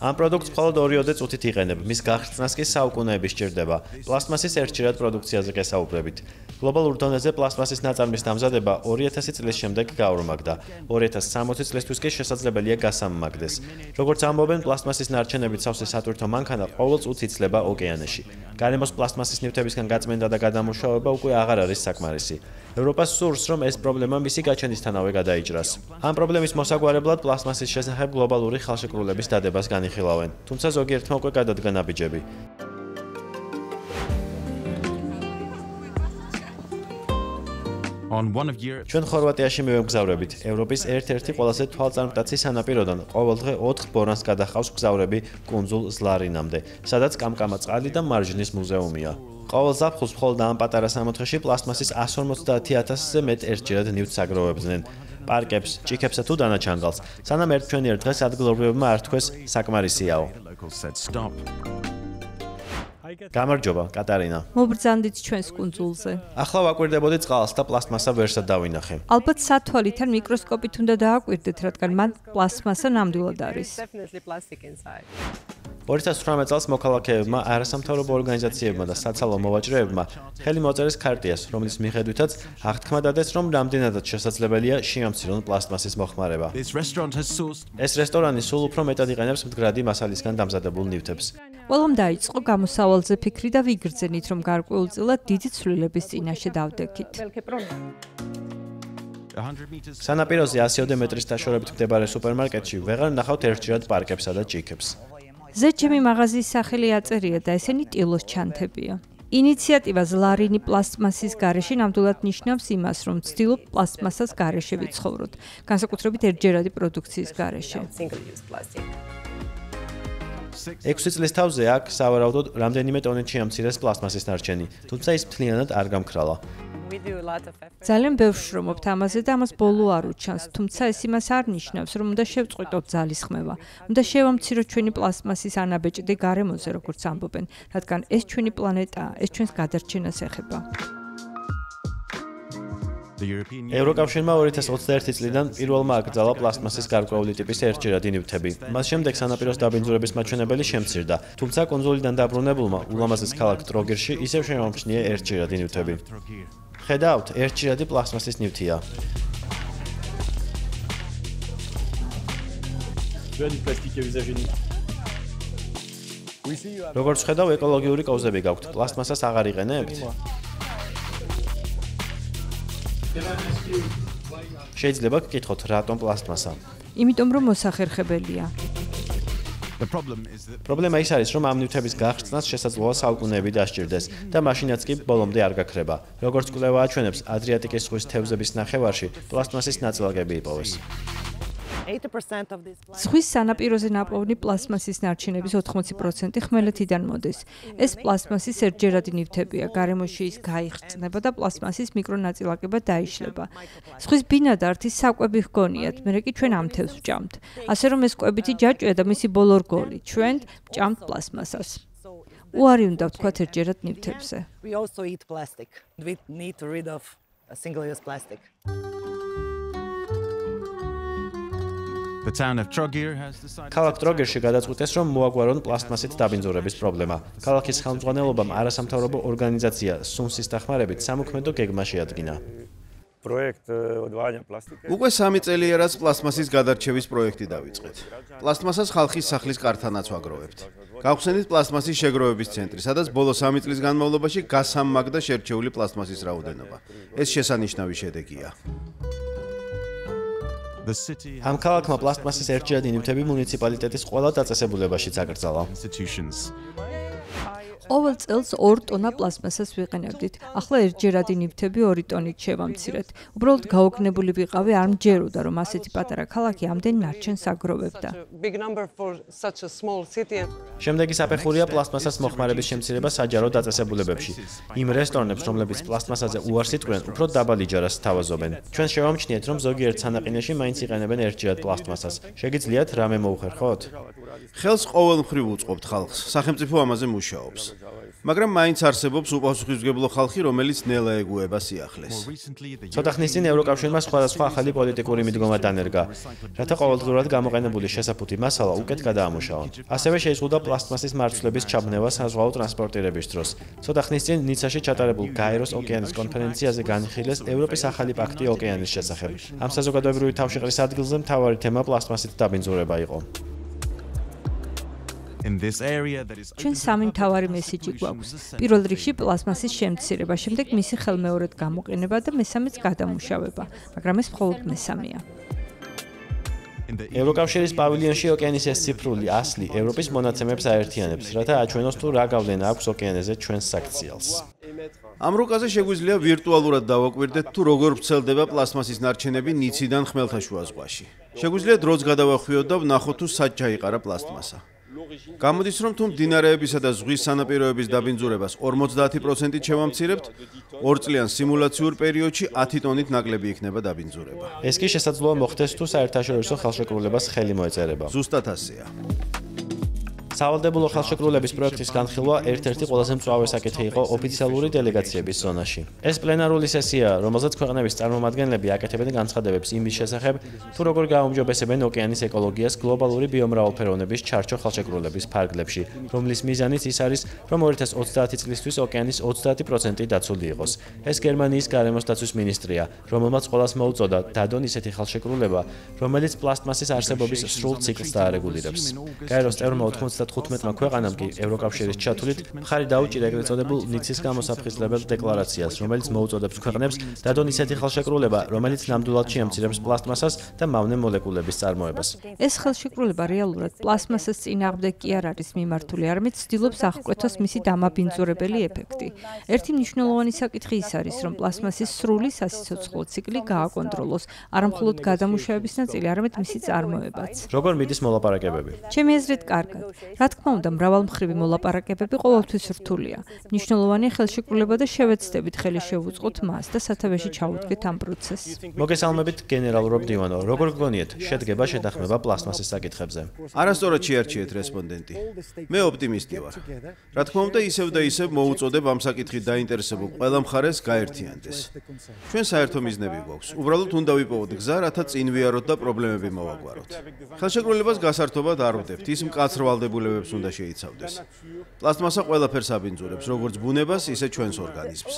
Ამ პროდუქტს მხოლოდ 2 წუთით იყენებ, მის გახსნას კი საუკუნეები სჭირდება. პლასტმასის ერთჯერად პროდუქციაზე გესაუბრებით. გლობალურ დონეზე პლასტმასის ნაწარმის დამზადება 2000 წლის შემდეგ გაორმაგდა. 2060 წლისთვის კი შესაძლებელია გასამმაგდეს. Როგორც ამბობენ, პლასტმასის ნარჩენებით სავსე სატვირთო მანქანა ყოველ წუთს იცლება ოკეანეში. გარემოს პლასტმასის ნივთებისგან გაწმენდა და გადამუშავება უკვე აღარ არის საკმარისი. ევროპას სურს, რომ ეს პრობლემა მისი გაჩენისთანავე გადაიჭრას. ამ პრობლემის მოსაგვარებლად პლასტმასის შესახებ გლობალური ხალხშეკრულების დადებას განიხილავენ, თუმცა ზოგიერთმა უკვე გადადგა ნაბიჯები. ჩვენ ხორვატიაში მივემგზავრებით. ევროპის ერთ-ერთი ყველაზე თვალწარმტაცი სანაპიროდან ყოველდღე 4 ბორანს გადახავს მგზავრები კუნძულ ზლარინამდე, სადაც კამკამა წყალი და მარჯნის მუზეუმია. ყოველ ზაფხულს მხოლოდ ამ პატარა სამოთხეში პლასტმასის 150,000-ზე მეტ ერთჯერად ნივთს აგროვებდნენ. პარკებს, ჭიქებსა თუ დანაჩანგალს, სანამ ერთჩვენიერ დღეს ადგილობრივებმა არ თქვეს საკმარისიაო. გამარჯობა, კატარინა. მობრძანდით ჩვენს კუნძულზე. ახლა ვაკვირდებოდი წყალს და პლასტმასა ვერსად დავინახე. ალბათ სათვალით ან მიკროსკოპით უნდა დააკვირდეთ, რადგან მან პლასტმასა ნამდვილად არის. 2018 წელს მოქალაქეებმა, არასამთავრობო ორგანიზაციებმა და საცალო მოვაჭრეებმა ხელი მოაწერეს ქარტიას, რომლის მიხედვითაც აღთქმა დადეს, რომ რამდენადაც შესაძლებელია შეამცირონ პლასტმასის მოხმარება. ეს რესტორანი სულ უფრო მეტად იყენებს მდგრადი მასალისგან დამზადებულ ნივთებს. ყველამ დაიწყო გამოსავალზე ფიქრი და ვიგრძენით, რომ გარკვეულწილად დიდი ცვლილების წინაშე დავდექით. სანაპიროზე 100 მეტრის დაშორებით მდებარე სუპერმარკეტში ვეღარ ნახავთ ერთჯერად პარკებსა და ჭიქებს. ზედ ჩემი მაღაზიის სახელი აწერია და ესენი ტილოს ჩანთებია. ინიციატივა ზლარინი პლასტმასის გარეშე ნამდვილად ნიშნავს იმას, რომ ვცდილობ პლასტმასას გარეშე ვიცხოვროთ, განსაკუთრებით ერთჯერადი პროდუქციის გარეშე. 6 წლის თავზე აქ სავარაუდოდ რამდენიმე ტონით შეამცირეს პლასტმასის ნარჩენი, თუმცა ის მთლიანად არ გამქრალა. ძალიან ბევრს შრომობთ ამაზე და ამას ბოლო არ უჩანს, თუმცა ეს იმას არ ნიშნავს, რომ უნდა შევწყვიტოთ ძალისხმევა. უნდა შევამციროთ ჩვენი პლასტმასის ანაბეჭდი გარემოზე, როგორც ამბობენ, რადგან ეს ჩვენი პლანეტაა, ეს ჩვენს გადარჩენას ეხება. ევროკავშირმა 2021 წლიდან პირველმა აკრძალა პლასტმასის გარკვეული ტიპის ერთჯერადი ნივთები. მას შემდეგ სანაპიროს დაბინძურების მაჩვენებელი შემცირდა, თუმცა კუნძულიდან დაბრუნებულმა ულამაზეს ქალაქ ტროგირში ისევ შემომჩნია ერთჯერადი ნივთები. ხედავთ, ერთჯერადი პლასტმასის ნივთია. როგორც ხედავ, ეკოლოგიური კოვზები გაქვთ, პლასტმასას აღარ იყენებთ? შეიძლება გკითხოთ, რატომ პლასტმასა? იმიტომ რომ მოსახერხებელია. პრობლემა ის არის, რომ ამ ნივთების გახსნას შესაძლოა საუკუნეები დასჭირდეს და მაშინაც კი ბოლომდე არ გაქრება. როგორც კვლევა აჩვენებს, ადრიატიკის ზღვის თევზების ნახევარში პლასტმასის ნაწილაკები იპოვეს. ზღვის სანაპიროზე ნაპოვნი პლასტმასის ნარჩენების 80% ხმელეთიდან მოდის. ეს პლასტმასის ერთჯერადი ნივთებია, გარემოში ის გაიხრწნება და პლასტმასის მიკრონაწილაკება დაიშლება. ზღვის ბინადართი საკვები ჰგონიათ, მერე კი ჩვენ ამ თევზს ვჭამთ. ასე რომ ეს კვებითი ჯაჭვია და მისი ბოლო რგოლი, ჩვენ ვჭამთ პლასტმასას. უარი უნდა ვთქვათ ერთჯერად ნივთებზე. ქალაქ ტროგირში გადაწყვიტეს, რომ მოაგვარონ პლასტმასით დაბინძურების პრობლემა. ქალაქის ხელმძღვანელობამ არასამთავრობო ორგანიზაცია SUNS-ის დახმარებით სამოქმედო გეგმა შეადგინა. უკვე 3 წელია, რაც პლასტმასის გადარჩევის პროექტი დავიწყეთ. პლასტმასას ხალხის სახლის კართანაც ვაგროვებთ. გავხსენით პლასტმასის შეგროვების ცენტრი, სადაც ბოლო 3 წლის განმავლობაში გასამმაგდა შერჩეული პლასტმასის რაოდენობა. ეს შესანიშნავი შედეგია. ამ ქალაქმა პლასტმასის ერთჯერადი ნივთები მუნიციპალიტეტის ყველა დაწესებულებაშიც აკრძალა. ყოველ წელს 2 ტონა პლასტმასას ვიყენებდით. ახლა ერთჯერადი ნივთები 2 ტონით შევამცირეთ. უბრალოდ გაოგნებული ვიყავი, არ მჯეროდა, რომ ასეთი პატარა ქალაქი ამდენ ნარჩენს აგროვებდა. შემდეგი საფეხურია პლასტმასას მოხმარების შემცირება საჯარო დაწესებულებებში. იმ რესტორნებს, რომლებიც პლასტმასაზე უარს იტყვიან, უფრო დაბალი ჯარას სთავაზობენ. ჩვენ შევამჩნიეთ, რომ ზოგიერთ სანაყინეში მაინც იყენებენ ერთჯერად პლასტმასას. შეგიძლიათ რამე მოუხერხოთ? ხელს ყოველ მხრივ უწყობთ ხალხს. სახელმწიფო ამაზე მუშაობს. მაგრამ მაინც არსებობს უპასუხისმგებლო ხალხი, რომელიც ნელა ეგუება სიახლეს. ცოტა ხნის წინ ევროკავშირმა სხვადასხვა ახალი პოლიტიკური მიდგომა დანერგა, რათა ყოველდღიურად გამოყენებული შესაფუთი მასალა უკეთ გადაამუშავა. ასევე შეიზღუდა პლასტმასის მარცვლების ჩაბმევა საზღვაო ტრანსპორტირების დროს. ცოტა ხნის წინ ნიცაში ჩატარებულ გაეროს ოკეანის კონფერენციაზე განხილეს ევროპის ახალი პაქტი ოკეანის შესახებ. ამ საზოგადოებრივი თავშეყრის ადგილზე მთავარი თემა პლასტმასით დაბინძურება იყო. ჩვენ სამი მთავარი მესიჯი გვაქვს. პირველ რიგში პლასმასის შემცირება, შემდეგ მისი ხელმეორედ გამოყენება და მესამეც გადამუშავება, მაგრამ ეს მხოლოდ მესამეა. ევროკავშირის პავილიონში ოკეანის ეს ციფრული ასლი ევროპის მონაცემებს აერთიანებს, რათა აჩვენოს თუ რა გავლენა აქვს ოკეანეზე ჩვენს საქციელს. ამ რუკაზე შეგვიძლია ვირტუალურად დავაკვირდეთ თუ როგორ ვრცელდება პლასმასის ნარჩენები ნიციდან ხმელთაშუა ზღვაში. შეგვიძლია დროც გადავახვიოთ და ვნახოთ თუ სად ჩაიყარა პლასტმასა. გამოდის რომ თუ მდინარეებისა და ზღვის სანაპიროების დაბინძურებას 50%-ით შევამცირებთ, 2 წლიან სიმულაციურ პერიოდში 10 ტონით ნაკლები იქნება დაბინძურება. ეს კი შესაძლოა მოხდეს თუ საერთაშორისო ხელშეკრულებას ხელი მოეწერება. ზუსტად ასეა. სავალდებულო ხელშეკრულების პროექტის განხილვა ერთ-ერთი ყველაზე მწვავე საკითხი იყო ოფიციალური დელეგაციების ზონაში. ეს პლენარული სესია, რომელზეც ქვეყნების წარმომადგენლები აკეთებენ განცხადებებს იმის შესახებ, თუ როგორ გააუმჯობესებენ ოკეანის ეკოლოგიას გლობალური ბიომრავალფეროვნების ჩარჩო ხელშეკრულების ფარგლებში, რომლის მიზანიც ის არის, რომ 2030 წლისთვის ოკეანის 30% დაცული იყოს. ეს გერმანიის გარემოს დაცვის მინისტრია, რომელმაც ყველას მოუწოდა დადონ ისეთი ხელშეკრულება, რომელიც პლასტმასის არსებობის სრულ ციკლს დაარეგულირებს. გაეროს წევრმა 95 ქვეყანამ კი ევროკავშირის ჩათვლით მხარი დაუჭირა ეგრეთ წოდებულ ნიცის გამოსაფხიზლებელ დეკლარაციას, რომელიც მოუწოდებს ქვეყნებს დადონ ისეთი ხელშეკრულება, რომელიც ნამდვილად შეამცირებს პლასტმასას და მავნე მოლეკულების წარმოებას. ეს ხელშეკრულება რეალურად პლასმასას წინააღმდეგ კი არ არის მიმართული, არამედ ცდილობს აღკვეთოს მისი დამაბინძურებელი ეფექტი. ერთი მნიშვნელოვანი საკითხი ის არის, რომ პლასმასის სრული სასიცოცხლო ციკლი გააკონტროლოს, არა მხოლოდ გადამუშავების ნაწილი, არამედ მისი წარმოებაც. როგორ მიდის მოლაპარაკებები? ჩემი აზრით, კარგად. რა თქმა უნდა, მრავალმხრივი მოლაპარაკებები ყოველთვის რთულია. მნიშვნელოვანია ხელშეკრულება და შევეცდებით ხელი შევუწყოთ მას და სათავეში ჩაუდგეთ ამ პროცესს. მოგესალმებით, გენერალურ მდივანო, როგორ გგონიეთ, შედგება შეთანხმება პლასმასის საკითხებზე? არასწორად შეარჩიეთ რესპონდენტი. მე ოპტიმისტი ვარ. რა თქმა უნდა, ისევ და ისევ მოუწოდებ ამ საკითხით დაინტერესებულ ყველა მხარეს გაერთიანდეს. ჩვენ საერთო მიზნები გვაქვს. უბრალოდ უნდა ვიპოვოთ გზა, რათა წინ ვიაროთ და პრობლემები მოვაგვაროთ. ხელშეკრულებას გასართობად არ ვდებთ, ის მკაცრ ვალდებულებებს უნდა შეიცავდეს. პლასტმასა ყველაფერს აბინძურებს, როგორც ბუნებას, ისე ჩვენს ორგანიზმს.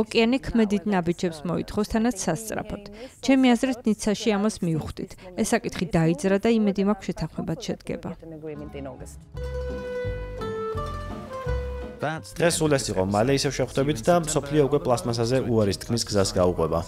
ოკეანე ქმედით ნაბიჯებს მოითხოვს თანაც სასწრაფოდ. ჩემი აზრით, ნიცაში ამას მივხვდით. ეს საკითხი დაიძრა და იმედი მაქვს შეთანხმებად შედგება. დღეს სულ ეს იყო, მალე ისევ შევხვდებით და მსოფლიო უკვე პლასმასაზე უარის თქმის გზას გაუყვება.